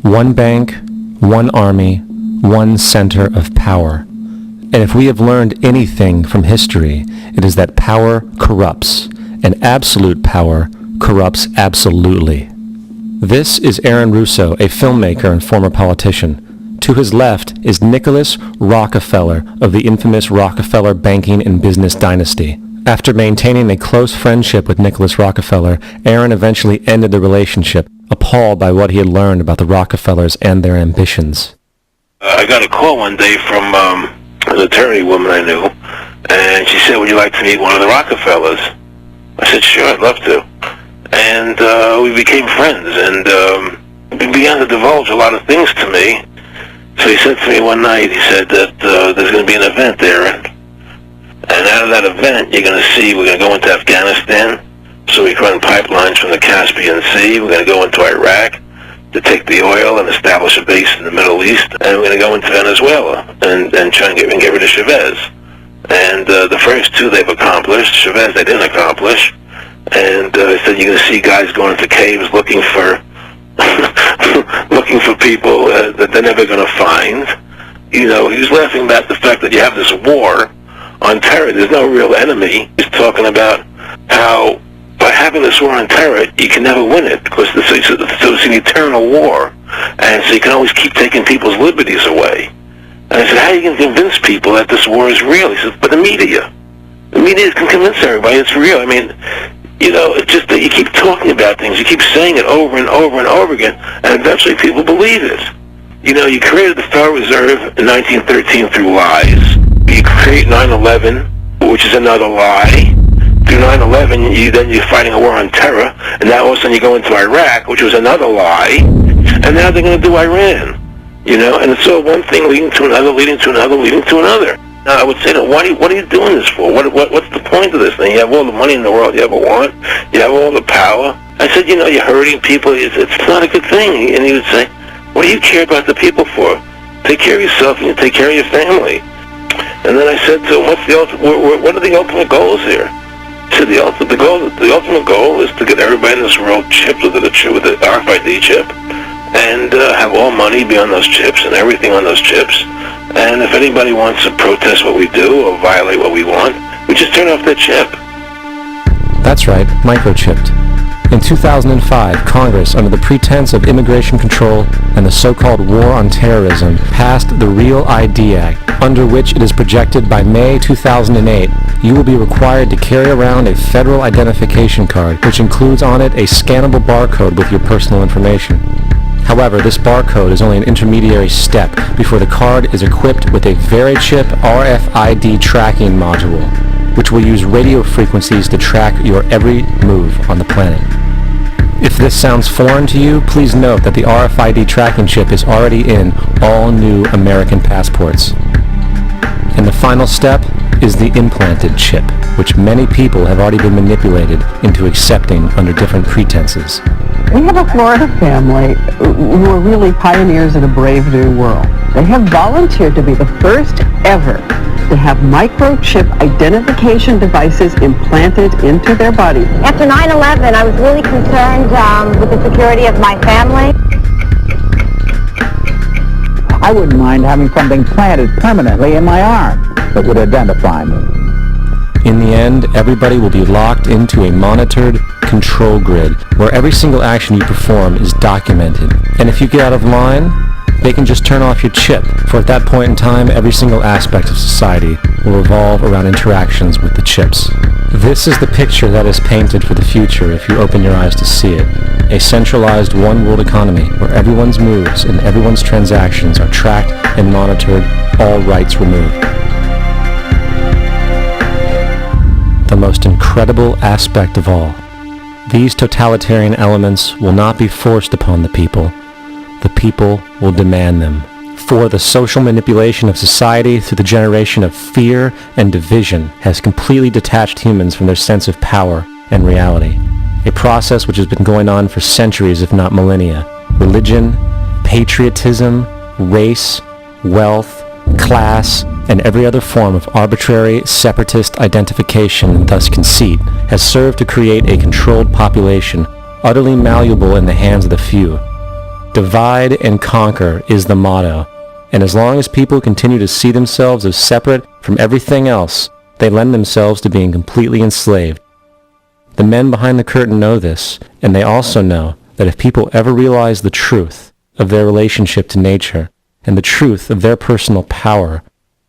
One bank, one army, one center of power. And if we have learned anything from history, it is that power corrupts, and absolute power corrupts absolutely. This is Aaron Russo, a filmmaker and former politician. To his left is Nicholas Rockefeller of the infamous Rockefeller banking and business dynasty. After maintaining a close friendship with Nicholas Rockefeller, Aaron eventually ended the relationship, appalled by what he had learned about the Rockefellers and their ambitions. I got a call one day from an attorney woman I knew, and she said, "Would you like to meet one of the Rockefellers?" I said, "Sure, I'd love to." And we became friends, and he began to divulge a lot of things to me. So he said to me one night, he said that there's going to be an event there, and out of that event, you're going to see, we're going to go into Afghanistan, so we can run pipelines from the Caspian Sea. We're going to go into Iraq to take the oil and establish a base in the Middle East, and we're going to go into Venezuela and try and get rid of Chavez. And the first two they've accomplished. Chavez they didn't accomplish. And he said you're going to see guys going into caves looking for looking for people that they're never going to find. You know, he was laughing about the fact that you have this war on terror. There's no real enemy. He's talking about how by having this war on terror, you can never win it because it's an eternal war, and so you can always keep taking people's liberties away. And I said, how are you going to convince people that this war is real? He says, but the media can convince everybody it's real. I mean, you know, it's just that you keep talking about things, you keep saying it over and over and over again, and eventually people believe it. You know, you created the Federal Reserve in 1913 through lies. You create 9/11, which is another lie. Through 9/11, you're fighting a war on terror, and now all of a sudden you go into Iraq, which was another lie, and now they're going to do Iran. You know, and it's all one thing leading to another, leading to another, leading to another. Now, I would say, what are you doing this for? What's the point of this thing? You have all the money in the world you ever want. You have all the power. I said, you know, you're hurting people. It's not a good thing. And he would say, what do you care about the people for? Take care of yourself and you take care of your family. And then I said to him, what are the ultimate goals here? He said, the ultimate goal is to get everybody in this world chipped with the RFID chip, and have all money be on those chips and everything on those chips. And if anybody wants to protest what we do or violate what we want, we just turn off that chip. That's right, microchipped. In 2005, Congress, under the pretense of immigration control and the so-called war on terrorism, passed the Real ID Act, under which it is projected by May 2008, you will be required to carry around a federal identification card, which includes on it a scannable barcode with your personal information. However, this barcode is only an intermediary step before the card is equipped with a VeriChip RFID tracking module, which will use radio frequencies to track your every move on the planet. If this sounds foreign to you, please note that the RFID tracking chip is already in all new American passports. And the final step is the implanted chip, which many people have already been manipulated into accepting under different pretenses. We have a Florida family who are really pioneers in a brave new world. They have volunteered to be the first ever to have microchip identification devices implanted into their body. After 9/11, I was really concerned with the security of my family. I wouldn't mind having something planted permanently in my arm that would identify me. In the end, everybody will be locked into a monitored control grid where every single action you perform is documented. And if you get out of line, they can just turn off your chip, for at that point in time, every single aspect of society will revolve around interactions with the chips. This is the picture that is painted for the future if you open your eyes to see it. A centralized one-world economy where everyone's moves and everyone's transactions are tracked and monitored, all rights removed. The most incredible aspect of all, these totalitarian elements will not be forced upon the people. The people will demand them. For the social manipulation of society through the generation of fear and division has completely detached humans from their sense of power and reality. A process which has been going on for centuries, if not millennia. Religion, patriotism, race, wealth, class, and every other form of arbitrary, separatist identification and thus conceit has served to create a controlled population, utterly malleable in the hands of the few. divide and conquer is the motto. And as long as people continue to see themselves as separate from everything else, they lend themselves to being completely enslaved. The men behind the curtain know this, and they also know that if people ever realize the truth of their relationship to nature and the truth of their personal power,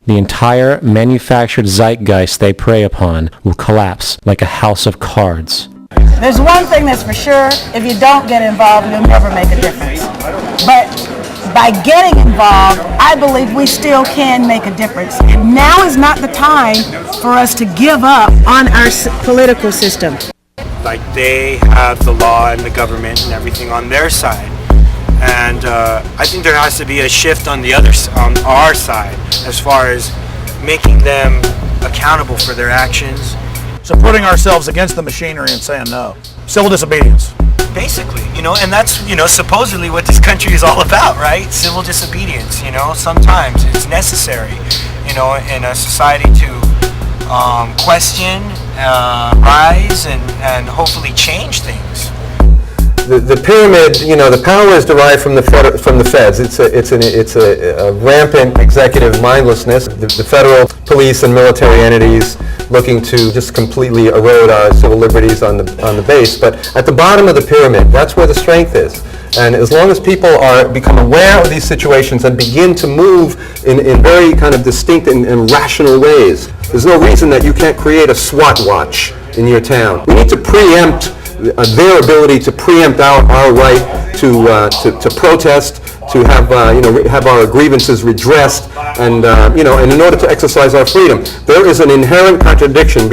the entire manufactured zeitgeist they prey upon will collapse like a house of cards. There's one thing that's for sure, if you don't get involved, you'll never make a difference. But by getting involved, I believe we still can make a difference. And now is not the time for us to give up on our political system. Like, they have the law and the government and everything on their side. And I think there has to be a shift on our side, as far as making them accountable for their actions. So putting ourselves against the machinery and saying no. Civil disobedience. Basically, and that's, supposedly what this country is all about, right? Civil disobedience, sometimes it's necessary, in a society to question, rise, and hopefully change things. The pyramid, the power is derived from the feds. It's a rampant executive mindlessness. The federal police and military entities looking to just completely erode our civil liberties on the base. But at the bottom of the pyramid, that's where the strength is. And as long as people become aware of these situations and begin to move in very kind of distinct and rational ways, there's no reason that you can't create a SWAT watch in your town. We need to preempt their ability to preempt our right to protest, to have have our grievances redressed, and and in order to exercise our freedom. There is an inherent contradiction